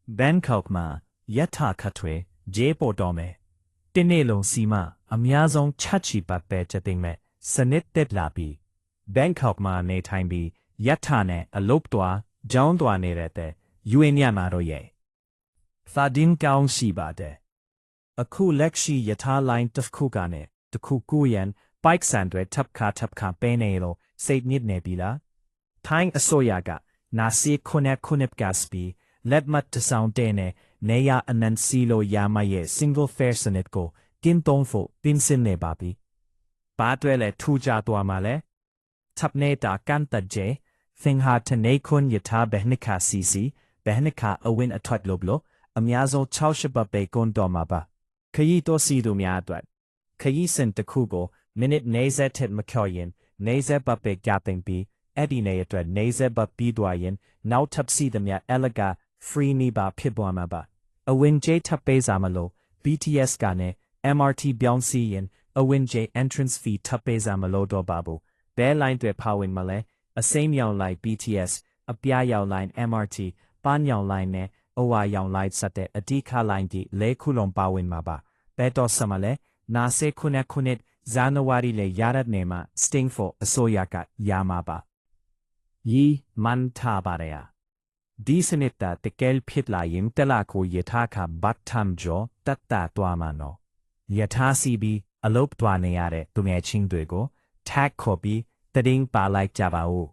Bangkok မှာယထာခတ်ထွေဂျေပေါ်တော်မယ်တင်းနေလုံးစီမအများဆုံးချက်ချီပတ်ပဲချက်သိမ့်မဲ့စနစ်တက်လာပြီး Bangkok မှာနေထိုင်ပြီးယထာနဲ့အလုပ်တော်ကျောင်းတော်နေတဲ့တဲ့ယူအင်ညမှာတော့ရဲ့သာဒင်းကောင်းရှိပါတယ်အခုလက်ရှိယထာလိုင်းတစ်ခုကနေတခုကိုရန်ပိုက်ဆန်တွေထပ်ခါပဲနေလို့စိတ်နစ်နေပြီလားထိုင်းအစိုးရကနာစီခုနှစ်ကစပီလက်မတ်တဆောင်တဲ့နဲ့နေရအနန်စီလိုယာမရဲ့ single fare စနစ်ကိုတင်းတုံးဖို့ပြင်ဆင်နေပါပြီ။ဘာတွေလဲထူကြသွားမှာလဲ။တပ်နေတာကန်တဂျေသင်ဟာတနေခွန်ယထာဘဟနိခါစီစီဘဟနိခါအဝင်းအထွတ်လို့ဘလို့အများဆုံး60ဘတ်ပဲကွန်တော်မှာပါ။ခရီးတော်စီသူများအတွက်ခရီးစင်တစ်ခုကိုမိနစ်40ထက်မကျော်ရင်40ဘတ်ပဲကြတင်ပြီးအဲ့ဒီနေအတွက်40ဘတ်ပြီးသွားရင်နောက်ထပ်စီသမျှအလကfree နေပါဖြစ်ပေါ်မှာပါအဝင်ကျေးထပ်ပေးစာမလို့ BTS ကနဲ့ MRT ပြောင်းစီရင်အဝင်ကျေး entrance fee ထပ်ပေးစာမလို့တော့ပါဘူးဘဲ line တွေပါဝင်မလဲအစိမ်းရောင် line BTS အပြားရောင် line MRT ပန်းရောင် line နဲ့အဝါရောင် line စတဲ့အဓိက line ဒီလဲခုလုံးပါဝင်မှာပါဘဲတော့စမလဲနာစေခုနှစ်ဇန်နဝါရီလေရတဲ့နေမှာ Sting for အစိုးရကရမှာပါယီမန်ထားပါရဒီစနစ်တာတကယ်ဖြစ်လာရင်တလာကိုယထာခဘတ်ထမ်ဂျောတတ်တာတွားမနောယထာစီဘီအလုတ်တွားနေရတဲ့သူငယ်ချင်းတွေကို tag ခေါ်ပြီးတရင်ပါလိုက်ကြပါဦး